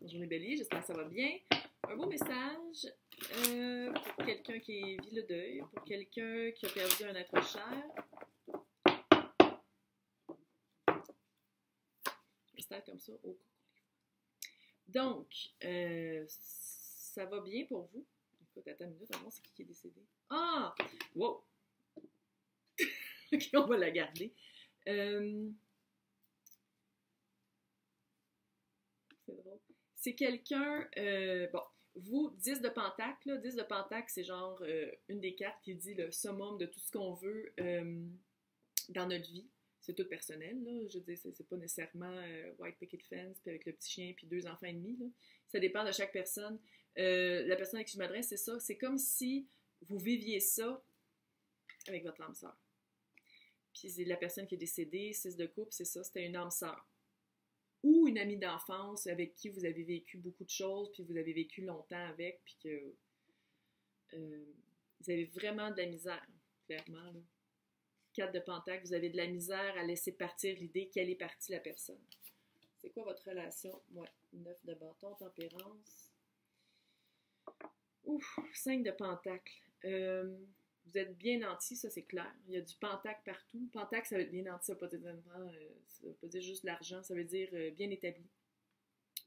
Bonjour les béliers, j'espère que ça va bien. Un beau message pour quelqu'un qui vit le deuil, pour quelqu'un qui a perdu un être cher. Message comme ça. Oh. Donc, ça va bien pour vous. Écoute, attends une minute, on va voir c'est qui est décédé. Ah! Wow! Ok, on va la garder. C'est drôle. C'est quelqu'un, bon, vous, 10 de Pentacle, là, 10 de Pentacle, c'est genre une des cartes qui dit le summum de tout ce qu'on veut dans notre vie. C'est tout personnel, là. Je veux dire, c'est pas nécessairement white picket fence, puis avec le petit chien, puis 2 enfants et demi, là. Ça dépend de chaque personne. La personne à qui je m'adresse, c'est ça. C'est comme si vous viviez ça avec votre âme sœur. Puis c'est la personne qui est décédée, 6 de coupe, c'est ça, c'était une âme sœur. Ou une amie d'enfance avec qui vous avez vécu beaucoup de choses, puis vous avez vécu longtemps avec, puis que vous avez vraiment de la misère, clairement. Là. 4 de Pentacle, vous avez de la misère à laisser partir l'idée qu'elle est partie, la personne. C'est quoi votre relation? Ouais, 9 de bâton, tempérance. Ouf, 5 de Pentacle. Vous êtes bien nanti, ça c'est clair. Il y a du pentacle partout. Pentacle, ça veut être bien nanti, ça veut pas dire juste l'argent, ça veut dire bien établi.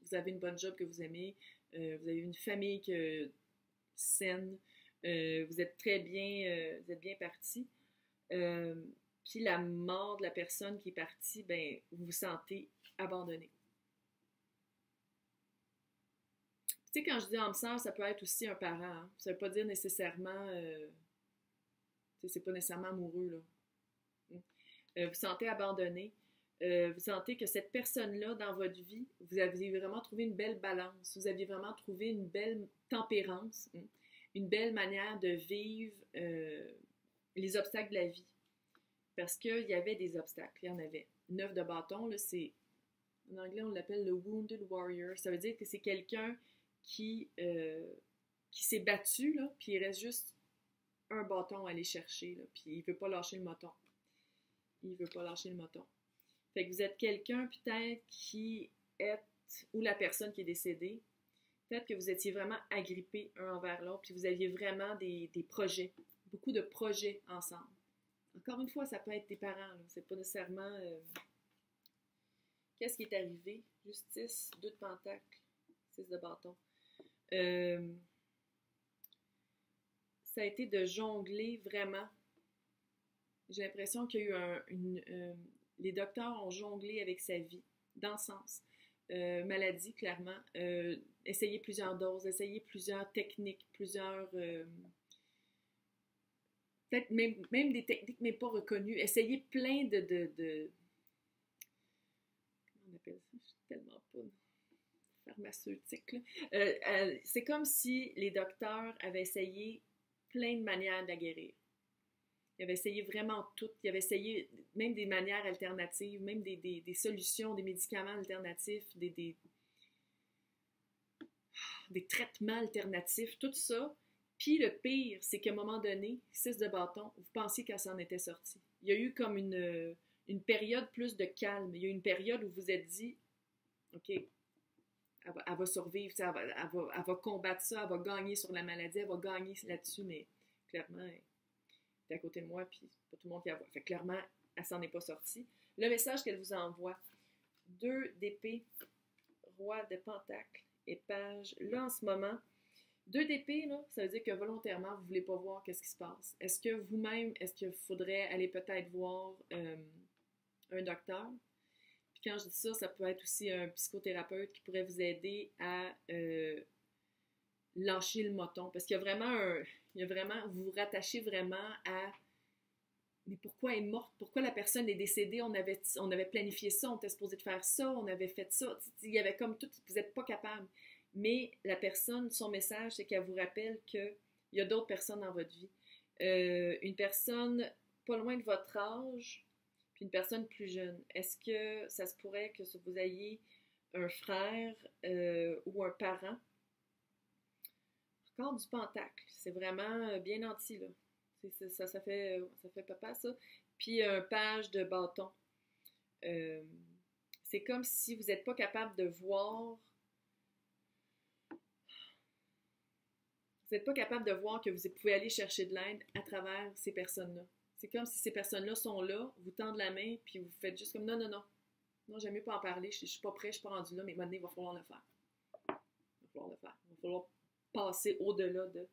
Vous avez une bonne job que vous aimez, vous avez une famille saine, vous êtes très bien, vous êtes bien parti. Puis la mort de la personne qui est partie, ben, vous vous sentez abandonné. Tu sais, quand je dis âme sœur, ça peut être aussi un parent. Hein? Ça veut pas dire nécessairement... c'est pas nécessairement amoureux, là. Vous sentez abandonné. Vous sentez que cette personne-là, dans votre vie, vous aviez vraiment trouvé une belle balance. Vous aviez vraiment trouvé une belle tempérance, une belle manière de vivre les obstacles de la vie. Parce qu'il y avait des obstacles. Il y en avait. 9 de bâton, là, c'est... En anglais, on l'appelle le Wounded Warrior. Ça veut dire que c'est quelqu'un qui s'est battu, là, puis il reste juste un bâton à aller chercher, là, puis il veut pas lâcher le moton. Il veut pas lâcher le moton. Fait que vous êtes quelqu'un, peut-être, qui est, ou la personne qui est décédée, peut-être que vous étiez vraiment agrippés un envers l'autre, puis vous aviez vraiment des projets, beaucoup de projets ensemble. Encore une fois, ça peut être tes parents, là. C'est pas nécessairement... Qu'est-ce qui est arrivé? Justice, 2 de Pentacle, 6 de bâton. Ça a été de jongler vraiment. J'ai l'impression qu'il y a eu les docteurs ont jonglé avec sa vie, dans le sens. Maladie, clairement. Essayer plusieurs doses, essayer plusieurs techniques, plusieurs... peut-être même des techniques mais pas reconnues. Essayer plein de comment on appelle ça? Je suis tellement pas pharmaceutique, là. C'est comme si les docteurs avaient essayé plein de manières de la guérir. Ils avaient essayé vraiment tout. Ils avaient essayé même des manières alternatives, même des solutions, des médicaments alternatifs, des traitements alternatifs, tout ça. Puis le pire, c'est qu'à un moment donné, 6 de bâton, vous pensiez qu'elle s'en était sortie. Il y a eu comme une période plus de calme. Il y a eu une période où vous vous êtes dit, OK, elle va survivre, elle va combattre ça, elle va gagner sur la maladie, elle va gagner là-dessus, mais clairement, elle est à côté de moi, puis c'est pas tout le monde qui la voit. Fait que clairement, elle s'en est pas sortie. Le message qu'elle vous envoie, 2 d'épée, roi de pentacle et page. Là, en ce moment, 2 d'épée, là, ça veut dire que volontairement, vous voulez pas voir qu'est-ce qui se passe. Est-ce que vous-même, est-ce qu'il faudrait aller peut-être voir un docteur? Puis quand je dis ça, ça peut être aussi un psychothérapeute qui pourrait vous aider à lâcher le moton. Parce qu'il y a vraiment, vous vous rattachez vraiment à mais pourquoi elle est morte? Pourquoi la personne est décédée? On avait planifié ça, on était supposé de faire ça, on avait fait ça. Il y avait comme tout, vous n'êtes pas capable. Mais la personne, son message, c'est qu'elle vous rappelle qu'il y a d'autres personnes dans votre vie. Une personne pas loin de votre âge, puis une personne plus jeune. Est-ce que ça se pourrait que vous ayez un frère ou un parent? Encore du pentacle. C'est vraiment bien nanti, là. Ça fait papa, ça. Puis un page de bâton. C'est comme si vous n'êtes pas capable de voir Vous n'êtes pas capable de voir que vous pouvez aller chercher de l'aide à travers ces personnes-là. C'est comme si ces personnes-là sont là, vous tendent la main, puis vous faites juste comme non, non, non. Non, j'aime mieux pas en parler, je suis pas prêt, je suis pas rendu là, mais maintenant, il va falloir le faire. Il va falloir le faire. Il va falloir passer au-delà de.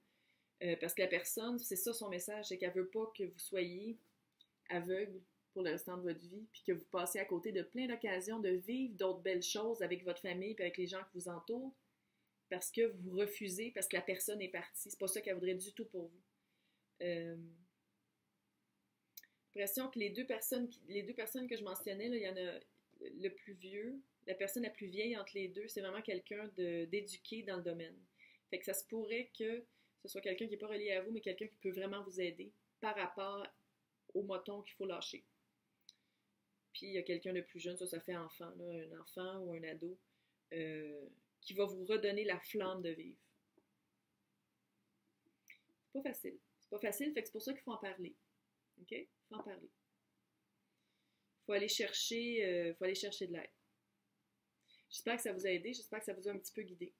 Parce que la personne, c'est ça son message, c'est qu'elle veut pas que vous soyez aveugle pour le restant de votre vie, puis que vous passez à côté de plein d'occasions de vivre d'autres belles choses avec votre famille, puis avec les gens qui vous entourent, parce que vous refusez, parce que la personne est partie. C'est pas ça qu'elle voudrait du tout pour vous. J'ai l'impression que les deux personnes que je mentionnais, là, il y en a le plus vieux, la personne la plus vieille entre les deux, c'est vraiment quelqu'un d'éduqué dans le domaine. Fait que ça se pourrait que ce soit quelqu'un qui n'est pas relié à vous, mais quelqu'un qui peut vraiment vous aider par rapport au moton qu'il faut lâcher. Puis il y a quelqu'un de plus jeune, ça fait enfant, là, un enfant ou un ado, qui va vous redonner la flamme de vivre. C'est pas facile. C'est pas facile, fait que c'est pour ça qu'il faut en parler. OK? Il faut en parler. Il faut aller chercher de l'aide. J'espère que ça vous a aidé, j'espère que ça vous a un petit peu guidé.